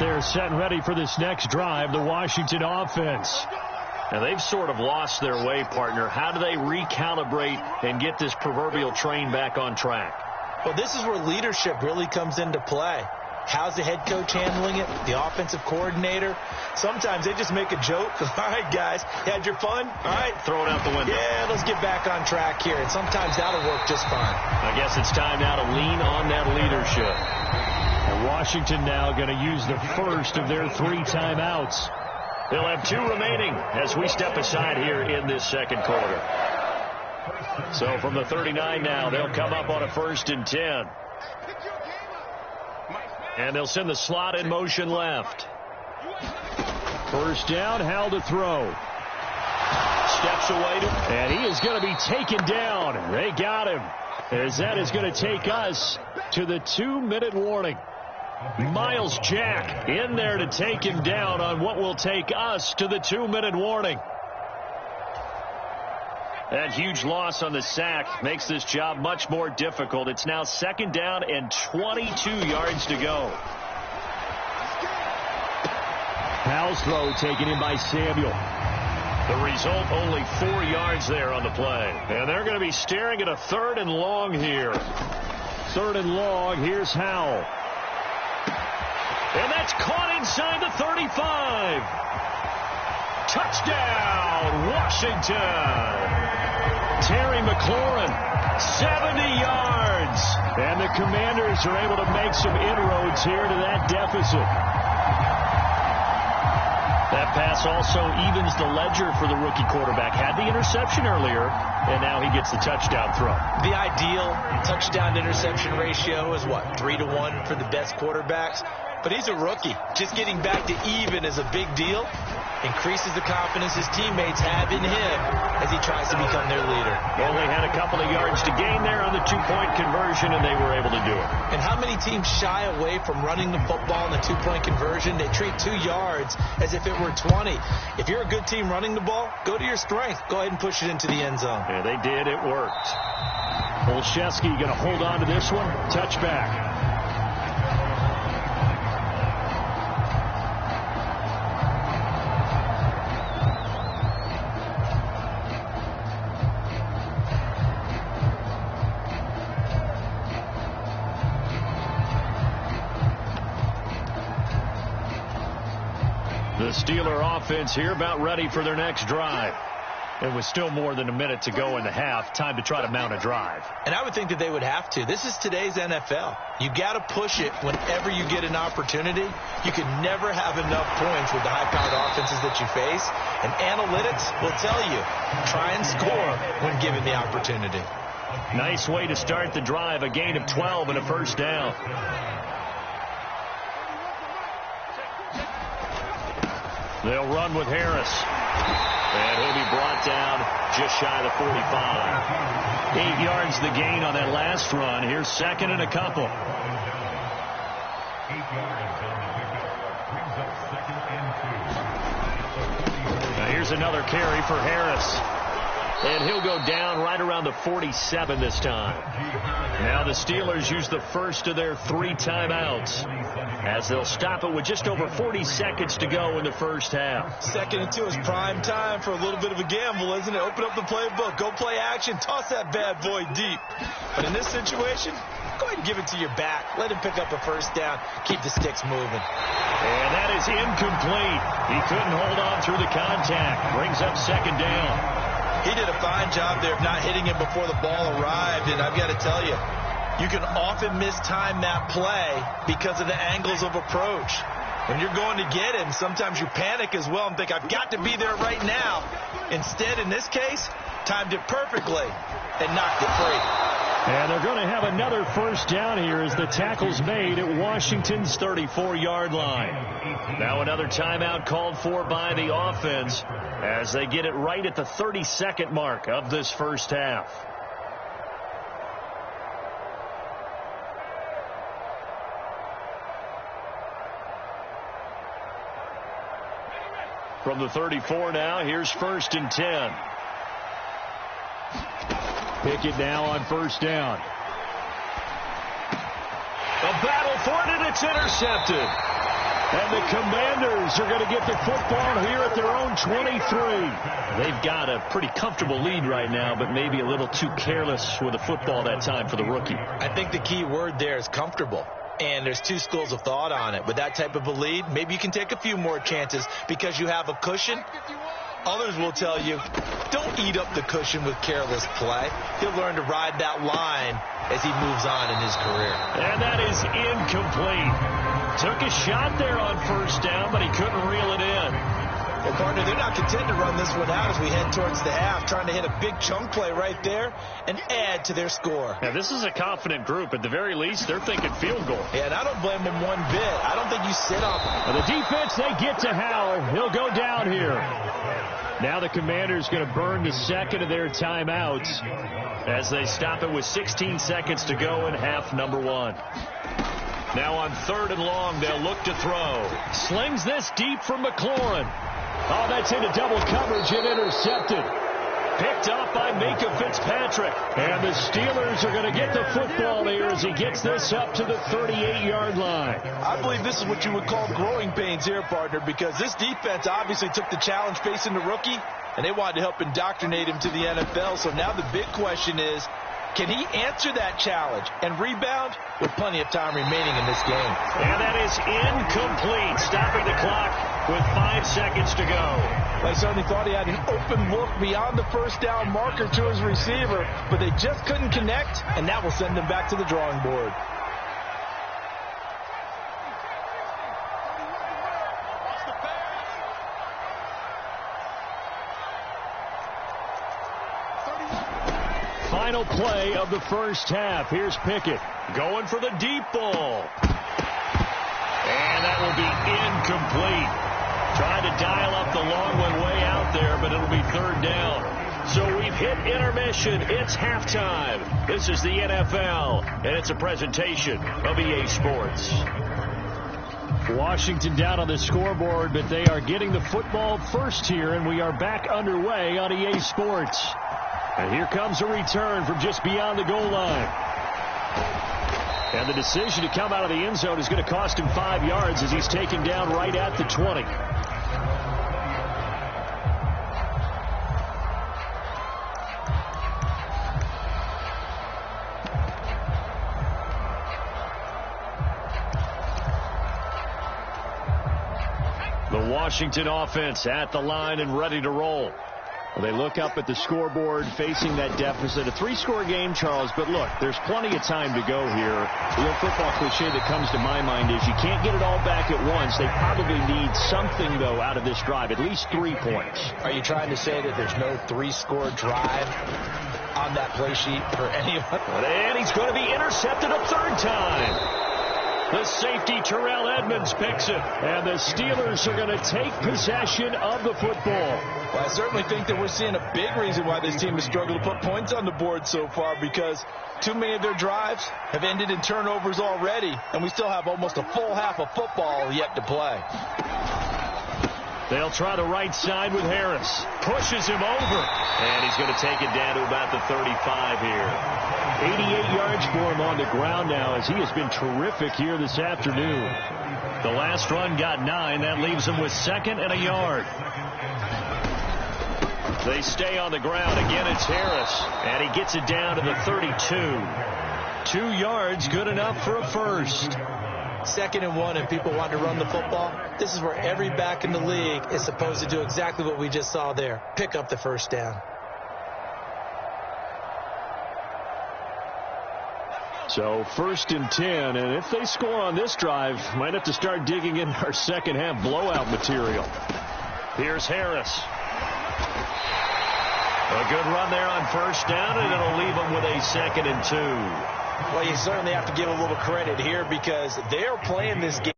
there, set and ready for this next drive, the Washington offense. Now, they've sort of lost their way, partner. How do they recalibrate and get this proverbial train back on track? Well, this is where leadership really comes into play. How's the head coach handling it? The offensive coordinator? Sometimes they just make a joke. All right, guys, you had your fun? All right. Throw it out the window. Yeah, let's get back on track here. And sometimes that'll work just fine. I guess it's time now to lean on that leadership. And Washington now going to use the first of their 3 timeouts. They'll have 2 remaining as we step aside here in this second quarter. So from the 39 now, they'll come up on a 1st and 10. And they'll send the slot in motion left. First down, Howell to throw. Steps away. And he is going to be taken down. They got him. As that is going to take us to the 2-minute warning. Miles Jack in there to take him down on what will take us to the 2-minute warning. That huge loss on the sack makes this job much more difficult. It's now 2nd down and 22 yards to go. Howell's throw taken in by Samuel. The result, only 4 yards there on the play. And they're going to be staring at a 3rd and long here. 3rd and long. Here's Howell. And that's caught inside the 35. Touchdown, Washington. Terry McLaurin, 70 yards. And the Commanders are able to make some inroads here to that deficit. That pass also evens the ledger for the rookie quarterback. Had the interception earlier, and now he gets the touchdown throw. The ideal touchdown-interception ratio is what, 3 to 1 for the best quarterbacks? But he's a rookie. Just getting back to even is a big deal. Increases the confidence his teammates have in him as he tries to become their leader. Only had a couple of yards to gain there on the 2-point conversion, and they were able to do it. And how many teams shy away from running the football in the 2-point conversion? They treat 2 yards as if it were 20. If you're a good team running the ball, go to your strength. Go ahead and push it into the end zone. Yeah, they did. It worked. Olszewski going to hold on to this one. Touchback. The Steeler offense here about ready for their next drive. It was still more than a minute to go in the half. Time to try to mount a drive. And I would think that they would have to. This is today's NFL. You got to push it whenever you get an opportunity. You can never have enough points with the high-powered offenses that you face. And analytics will tell you, try and score when given the opportunity. Nice way to start the drive. A gain of 12 and a 1st down. They'll run with Harris. And he'll be brought down just shy of the 45. 8 yards the gain on that last run. Here's 2nd and a couple. Now here's another carry for Harris. And he'll go down right around the 47 this time. Now the Steelers use the first of their 3 timeouts as they'll stop it with just over 40 seconds to go in the first half. 2nd and 2 is prime time for a little bit of a gamble, isn't it? Open up the playbook, go play action, toss that bad boy deep. But in this situation, go ahead and give it to your back. Let him pick up a 1st down. Keep the sticks moving. And that is incomplete. He couldn't hold on through the contact. Brings up 2nd down. He did a fine job there of not hitting him before the ball arrived. And I've got to tell you, you can often mistime that play because of the angles of approach. When you're going to get him, sometimes you panic as well and think, I've got to be there right now. Instead, in this case, timed it perfectly and knocked it free. And they're going to have another 1st down here as the tackle's made at Washington's 34-yard line. Now another timeout called for by the offense as they get it right at the 32nd mark of this first half. From the 34 now, here's 1st and 10. Pickett now on 1st down. A battle for it, and it's intercepted. And the Commanders are going to get the football here at their own 23. They've got a pretty comfortable lead right now, but maybe a little too careless with the football that time for the rookie. I think the key word there is comfortable. And there's two schools of thought on it. With that type of a lead, maybe you can take a few more chances because you have a cushion. Others will tell you, don't eat up the cushion with careless play. He'll learn to ride that line as he moves on in his career. And that is incomplete. Took a shot there on first down, but he couldn't reel it in. Well, partner, they're not content to run this one out as we head towards the half, trying to hit a big chunk play right there and add to their score. Now, this is a confident group. At the very least, they're thinking field goal. Yeah, and I don't blame them one bit. I don't think you sit on them. The defense, they get to Howard. He'll go down here. Now the Commanders going to burn the second of their timeouts as they stop it with 16 seconds to go in half number one. Now on 3rd and long, they'll look to throw. Slings this deep from McLaurin. Oh, that's into double coverage and intercepted. Picked off by Minkah Fitzpatrick. And the Steelers are going to get the football here as he gets this up to the 38-yard line. I believe this is what you would call growing pains here, partner, because this defense obviously took the challenge facing the rookie, and they wanted to help indoctrinate him to the NFL. So now the big question is, can he answer that challenge and rebound with plenty of time remaining in this game? And that is incomplete, stopping the clock with 5 seconds to go. I certainly thought he had an open look beyond the first down marker to his receiver, but they just couldn't connect, and that will send them back to the drawing board. Final play of the first half. Here's Pickett going for the deep ball. And that will be incomplete. Trying to dial up the long one way out there, but it'll be 3rd down. So we've hit intermission. It's halftime. This is the NFL, and it's a presentation of EA Sports. Washington down on the scoreboard, but they are getting the football first here, and we are back underway on EA Sports. And here comes a return from just beyond the goal line. And the decision to come out of the end zone is going to cost him 5 yards as he's taken down right at the 20. The Washington offense at the line and ready to roll. Well, they look up at the scoreboard facing that deficit. A 3-score game, Charles, but look, there's plenty of time to go here. The old football cliche that comes to my mind is you can't get it all back at once. They probably need something, though, out of this drive, at least 3 points. Are you trying to say that there's no 3-score drive on that play sheet for anyone? And he's going to be intercepted a 3rd time. The safety, Terrell Edmonds, picks it. And the Steelers are going to take possession of the football. Well, I certainly think that we're seeing a big reason why this team has struggled to put points on the board so far, because too many of their drives have ended in turnovers already, and we still have almost a full half of football yet to play. They'll try the right side with Harris. Pushes him over. And he's going to take it down to about the 35 here. 88 yards for him on the ground now as he has been terrific here this afternoon. The last run got 9. That leaves him with 2nd and a yard. They stay on the ground. Again, it's Harris. And he gets it down to the 32. 2 yards, good enough for a first. 2nd and 1, and people want to run the football. This is where every back in the league is supposed to do exactly what we just saw there. Pick up the first down. So 1st and 10, and if they score on this drive, might have to start digging in our second half blowout material. Here's Harris. A good run there on first down, and it'll leave them with a 2nd and 2. Well, you certainly have to give a little credit here because they are playing this game